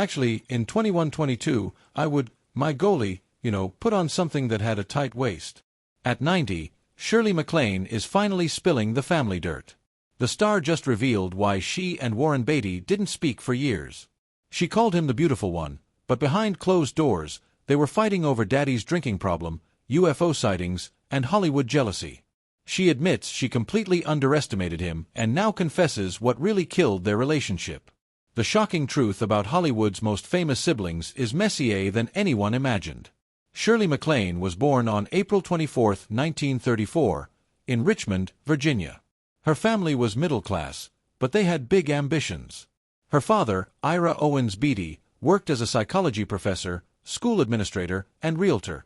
Actually, in 21-22, I would, my goalie, put on something that had a tight waist. At 90, Shirley MacLaine is finally spilling the family dirt. The star just revealed why she and Warren Beatty didn't speak for years. She called him the beautiful one, but behind closed doors, they were fighting over Daddy's drinking problem, UFO sightings, and Hollywood jealousy. She admits she completely underestimated him and now confesses what really killed their relationship. The shocking truth about Hollywood's most famous siblings is messier than anyone imagined. Shirley MacLaine was born on April 24, 1934, in Richmond, Virginia. Her family was middle class, but they had big ambitions. Her father, Ira Owens Beatty, worked as a psychology professor, school administrator, and realtor.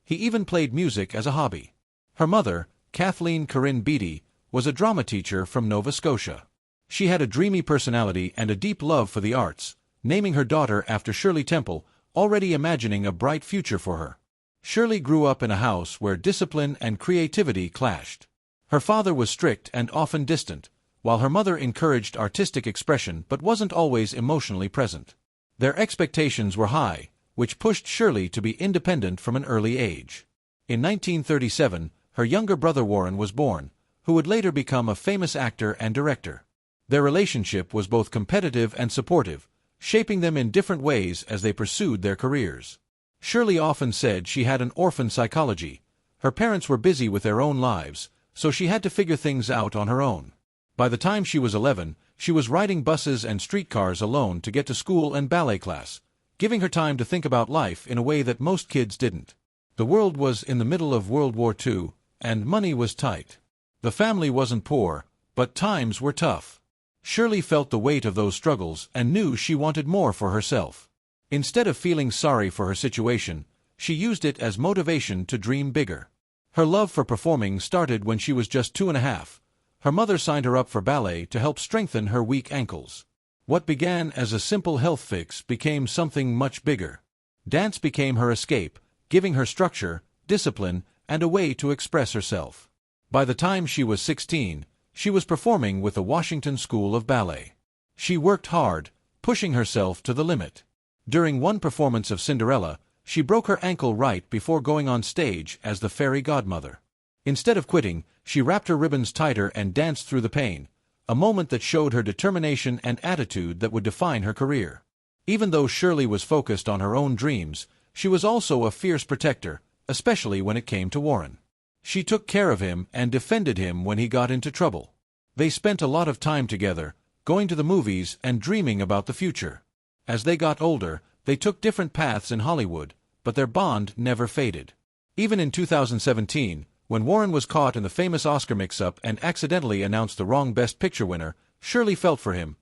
He even played music as a hobby. Her mother, Kathleen Corinne Beatty, was a drama teacher from Nova Scotia. She had a dreamy personality and a deep love for the arts, naming her daughter after Shirley Temple, already imagining a bright future for her. Shirley grew up in a house where discipline and creativity clashed. Her father was strict and often distant, while her mother encouraged artistic expression but wasn't always emotionally present. Their expectations were high, which pushed Shirley to be independent from an early age. In 1937, her younger brother Warren was born, who would later become a famous actor and director. Their relationship was both competitive and supportive, shaping them in different ways as they pursued their careers. Shirley often said she had an orphan psychology. Her parents were busy with their own lives, so she had to figure things out on her own. By the time she was 11, she was riding buses and streetcars alone to get to school and ballet class, giving her time to think about life in a way that most kids didn't. The world was in the middle of World War II, and money was tight. The family wasn't poor, but times were tough. Shirley felt the weight of those struggles and knew she wanted more for herself. Instead of feeling sorry for her situation, she used it as motivation to dream bigger. Her love for performing started when she was just 2.5. Her mother signed her up for ballet to help strengthen her weak ankles. What began as a simple health fix became something much bigger. Dance became her escape, giving her structure, discipline, and a way to express herself. By the time she was 16, she was performing with the Washington School of Ballet. She worked hard, pushing herself to the limit. During one performance of Cinderella, she broke her ankle right before going on stage as the fairy godmother. Instead of quitting, she wrapped her ribbons tighter and danced through the pain, a moment that showed her determination and attitude that would define her career. Even though Shirley was focused on her own dreams, she was also a fierce protector, especially when it came to Warren. She took care of him and defended him when he got into trouble. They spent a lot of time together, going to the movies and dreaming about the future. As they got older, they took different paths in Hollywood, but their bond never faded. Even in 2017, when Warren was caught in the famous Oscar mix-up and accidentally announced the wrong Best Picture winner, Shirley felt for him.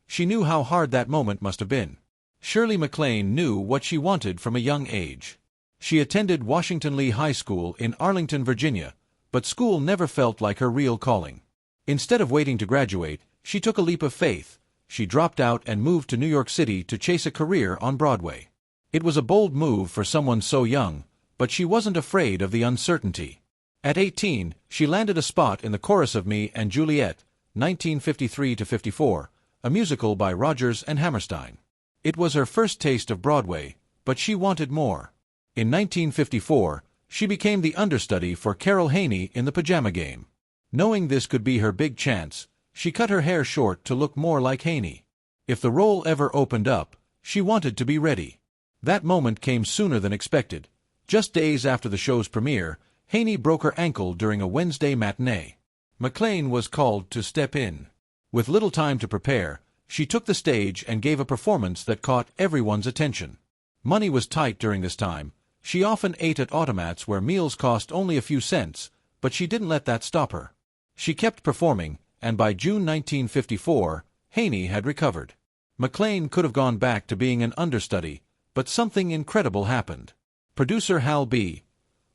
She knew how hard that moment must have been. Shirley MacLaine knew what she wanted from a young age. She attended Washington Lee High School in Arlington, Virginia, but school never felt like her real calling. Instead of waiting to graduate, she took a leap of faith. She dropped out and moved to New York City to chase a career on Broadway. It was a bold move for someone so young, but she wasn't afraid of the uncertainty. At 18, she landed a spot in the chorus of Me and Juliet, 1953-54, a musical by Rodgers and Hammerstein. It was her first taste of Broadway, but she wanted more. In 1954, she became the understudy for Carol Haney in The Pajama Game. Knowing this could be her big chance, she cut her hair short to look more like Haney. If the role ever opened up, she wanted to be ready. That moment came sooner than expected. Just days after the show's premiere, Haney broke her ankle during a Wednesday matinee. MacLaine was called to step in. With little time to prepare, she took the stage and gave a performance that caught everyone's attention. Money was tight during this time. She often ate at automats where meals cost only a few cents, but she didn't let that stop her. She kept performing, and by June 1954, Haney had recovered. MacLaine could have gone back to being an understudy, but something incredible happened. Producer Hal B.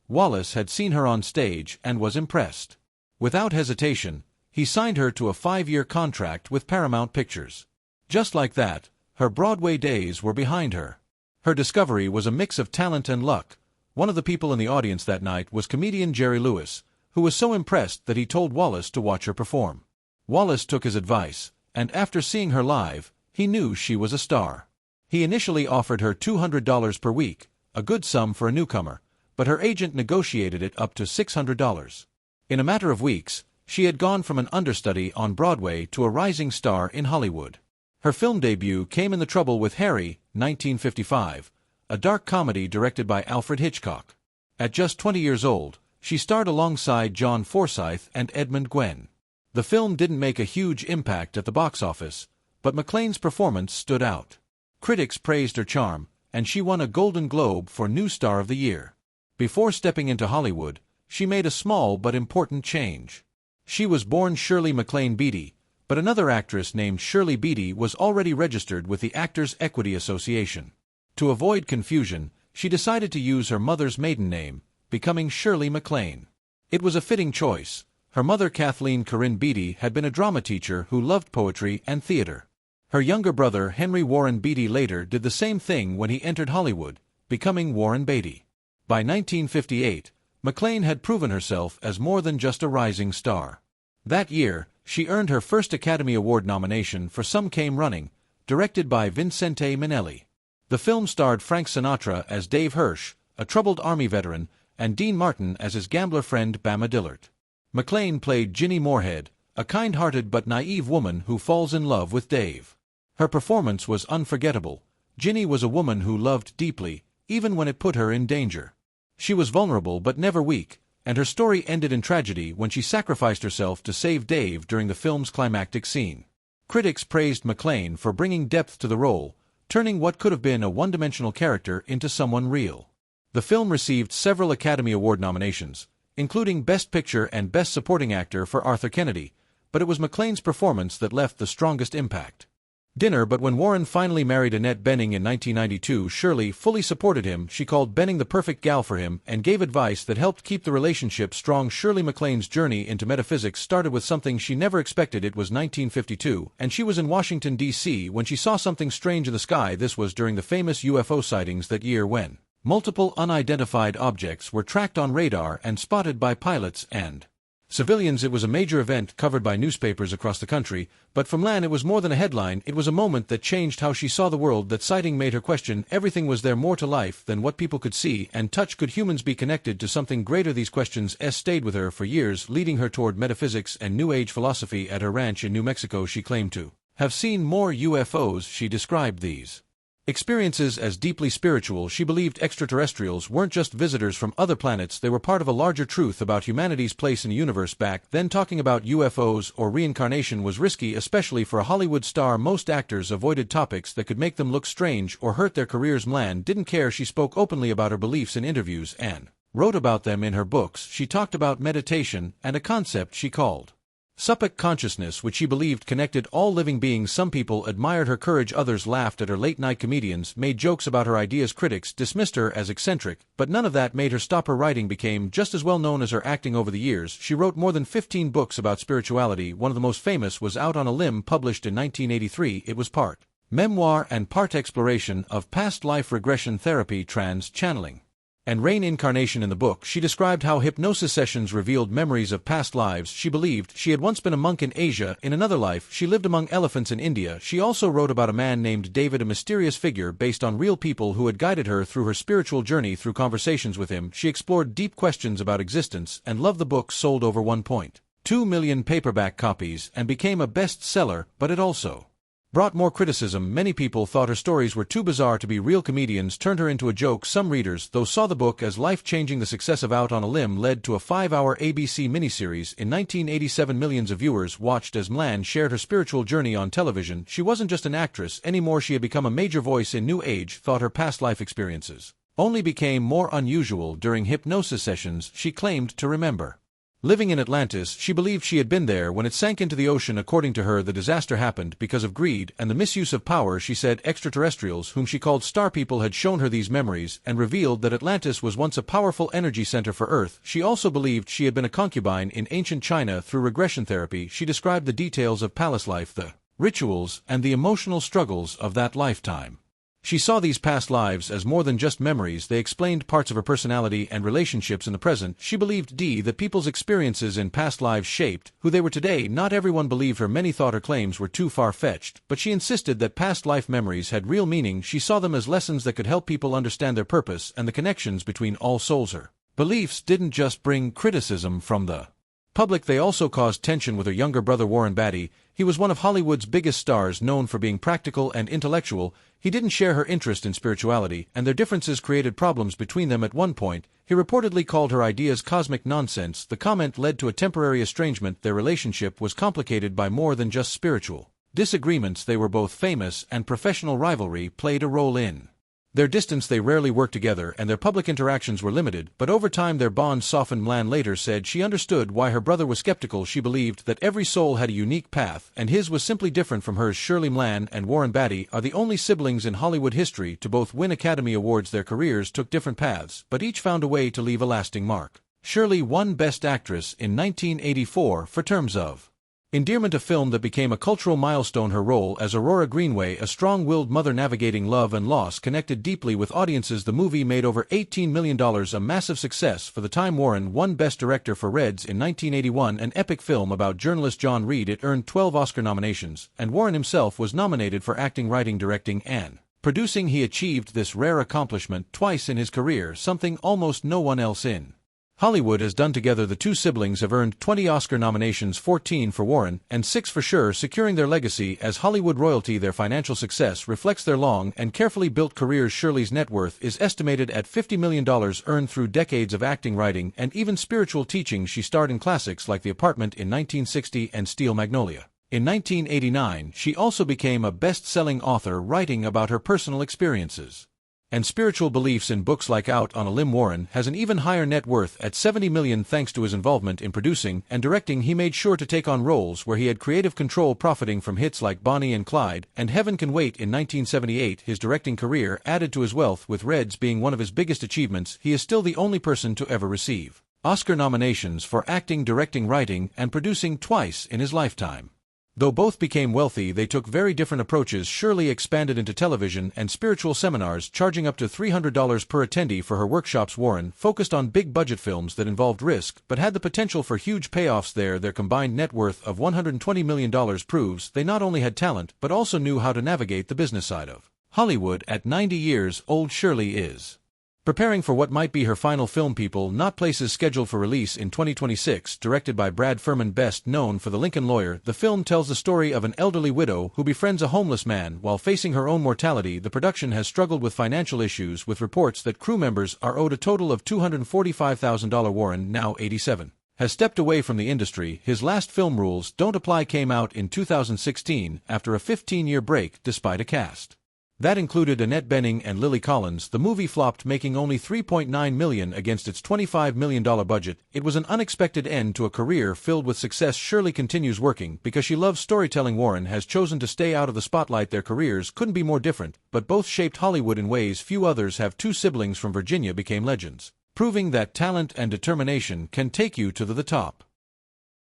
Wallace had seen her on stage and was impressed. Without hesitation, he signed her to a 5-year contract with Paramount Pictures. Just like that, her Broadway days were behind her. Her discovery was a mix of talent and luck. One of the people in the audience that night was comedian Jerry Lewis, who was so impressed that he told Wallace to watch her perform. Wallace took his advice, and after seeing her live, he knew she was a star. He initially offered her $200 per week, a good sum for a newcomer, but her agent negotiated it up to $600. In a matter of weeks, she had gone from an understudy on Broadway to a rising star in Hollywood. Her film debut came in The Trouble with Harry, 1955, a dark comedy directed by Alfred Hitchcock. At just 20 years old, she starred alongside John Forsythe and Edmund Gwenn. The film didn't make a huge impact at the box office, but MacLaine's performance stood out. Critics praised her charm, and she won a Golden Globe for New Star of the Year. Before stepping into Hollywood, she made a small but important change. She was born Shirley MacLaine Beatty, but another actress named Shirley Beatty was already registered with the Actors' Equity Association. To avoid confusion, she decided to use her mother's maiden name, becoming Shirley MacLaine. It was a fitting choice. Her mother, Kathleen Corinne Beatty, had been a drama teacher who loved poetry and theater. Her younger brother, Henry Warren Beatty, later did the same thing when he entered Hollywood, becoming Warren Beatty. By 1958, MacLaine had proven herself as more than just a rising star. That year, she earned her first Academy Award nomination for Some Came Running, directed by Vincente Minnelli. The film starred Frank Sinatra as Dave Hirsch, a troubled Army veteran, and Dean Martin as his gambler friend Bama Dillard. MacLaine played Ginny Moorhead, a kind-hearted but naive woman who falls in love with Dave. Her performance was unforgettable. Ginny was a woman who loved deeply, even when it put her in danger. She was vulnerable but never weak, and her story ended in tragedy when she sacrificed herself to save Dave during the film's climactic scene. Critics praised MacLaine for bringing depth to the role, turning what could have been a one-dimensional character into someone real. The film received several Academy Award nominations, including Best Picture and Best Supporting Actor for Arthur Kennedy, but it was MacLaine's performance that left the strongest impact. But when Warren finally married Annette Bening in 1992, Shirley fully supported him. She called Bening the perfect gal for him and gave advice that helped keep the relationship strong. Shirley MacLaine's journey into metaphysics started with something she never expected. It was 1952, and she was in Washington, D.C. when she saw something strange in the sky. This was during the famous UFO sightings that year when multiple unidentified objects were tracked on radar and spotted by pilots and civilians. It was a major event covered by newspapers across the country, but from Lan it was more than a headline. It was a moment that changed how she saw the world. That sighting made her question everything. Was there more to life than what people could see and touch? Could humans be connected to something greater? These questions stayed with her for years, leading her toward metaphysics and New Age philosophy. At her ranch in New Mexico, she claimed to have seen more UFOs. She described these experiences as deeply spiritual. She believed extraterrestrials weren't just visitors from other planets, they were part of a larger truth about humanity's place in the universe. Back then, talking about UFOs or reincarnation was risky, especially for a Hollywood star. Most actors avoided topics that could make them look strange or hurt their careers. Lan didn't care. She spoke openly about her beliefs in interviews and wrote about them in her books. She talked about meditation and a concept she called Supek consciousness, which she believed connected all living beings. Some people admired her courage, others laughed at her. Late-night comedians made jokes about her ideas. Critics dismissed her as eccentric, but none of that made her stop. Her writing became just as well known as her acting over the years. She wrote more than 15 books about spirituality. One of the most famous was Out on a Limb, published in 1983. It was part memoir and part exploration of past life regression therapy, trans channeling, and reincarnation. In the book, she described how hypnosis sessions revealed memories of past lives. She believed she had once been a monk in Asia. In another life, she lived among elephants in India. She also wrote about a man named David, a mysterious figure based on real people who had guided her through her spiritual journey. Through conversations with him, she explored deep questions about existence and love. The book sold over 1.2 million paperback copies and became a bestseller, but it also brought more criticism. Many people thought her stories were too bizarre to be real. Comedians turned her into a joke. Some readers, though, saw the book as life-changing. The success of Out on a Limb led to a 5-hour ABC miniseries. In 1987, millions of viewers watched as Lan shared her spiritual journey on television. She wasn't just an actress anymore. She had become a major voice in New Age thought. Her past life experiences only became more unusual during hypnosis sessions she claimed to remember. Living in Atlantis, she believed she had been there when it sank into the ocean. According to her, the disaster happened because of greed and the misuse of power. She said extraterrestrials, whom she called star people, had shown her these memories and revealed that Atlantis was once a powerful energy center for Earth. She also believed she had been a concubine in ancient China. Through regression therapy, she described the details of palace life, the rituals, and the emotional struggles of that lifetime. She saw these past lives as more than just memories. They explained parts of her personality and relationships in the present. She believed that people's experiences in past lives shaped who they were today. Not everyone believed her. Many thought her claims were too far-fetched, but she insisted that past life memories had real meaning. She saw them as lessons that could help people understand their purpose and the connections between all souls. Her beliefs didn't just bring criticism from the public, they also caused tension with her younger brother Warren Beatty. He was one of Hollywood's biggest stars, known for being practical and intellectual. He didn't share her interest in spirituality, and their differences created problems between them. At one point, he reportedly called her ideas cosmic nonsense. The comment led to a temporary estrangement. Their relationship was complicated by more than just spiritual disagreements. They were both famous, and professional rivalry played a role in their distance. They rarely worked together, and their public interactions were limited, but over time their bond softened. MacLaine later said she understood why her brother was skeptical. She believed that every soul had a unique path, and his was simply different from hers. Shirley MacLaine and Warren Beatty are the only siblings in Hollywood history to both win Academy Awards. Their careers took different paths, but each found a way to leave a lasting mark. Shirley won Best Actress in 1984 for Terms of Endearment, a film that became a cultural milestone. Her role as Aurora Greenway, a strong-willed mother navigating love and loss, connected deeply with audiences. The movie made over $18 million, a massive success for the time. Warren won Best Director for Reds in 1981, an epic film about journalist John Reed. It earned 12 Oscar nominations, and Warren himself was nominated for acting, writing, directing, and producing. He achieved this rare accomplishment twice in his career, something almost no one else in Hollywood has done. Together, the two siblings have earned 20 Oscar nominations, 14 for Warren and 6 for Shir, securing their legacy as Hollywood royalty. Their financial success reflects their long and carefully built careers. Shirley's net worth is estimated at $50 million, earned through decades of acting, writing, and even spiritual teaching. She starred in classics like The Apartment in 1960 and Steel Magnolia in 1989. She also became a best-selling author, writing about her personal experiences and spiritual beliefs in books like Out on a Limb. Warren has an even higher net worth at $70 million thanks to his involvement in producing and directing. He made sure to take on roles where he had creative control, profiting from hits like Bonnie and Clyde and Heaven Can Wait in 1978. His directing career added to his wealth, with Reds being one of his biggest achievements. He is still the only person to ever receive Oscar nominations for acting, directing, writing, and producing twice in his lifetime. Though both became wealthy, they took very different approaches. Shirley expanded into television and spiritual seminars, charging up to $300 per attendee for her workshops. Warren focused on big-budget films that involved risk but had the potential for huge payoffs. Their combined net worth of $120 million proves they not only had talent but also knew how to navigate the business side of Hollywood. At 90 years old, Shirley is preparing for what might be her final film, People Not Places, scheduled for release in 2026. Directed by Brad Furman, best known for The Lincoln Lawyer, the film tells the story of an elderly widow who befriends a homeless man while facing her own mortality. The production has struggled with financial issues, with reports that crew members are owed a total of $245,000. Warren, now 87, has stepped away from the industry. His last film, Rules Don't Apply, came out in 2016 after a 15-year break. Despite a cast that included Annette Bening and Lily Collins, the movie flopped, making only $3.9 million against its $25 million budget. It was an unexpected end to a career filled with success. Shirley continues working because she loves storytelling. Warren has chosen to stay out of the spotlight. Their careers couldn't be more different, but both shaped Hollywood in ways few others have. Two siblings from Virginia became legends, proving that talent and determination can take you to the top.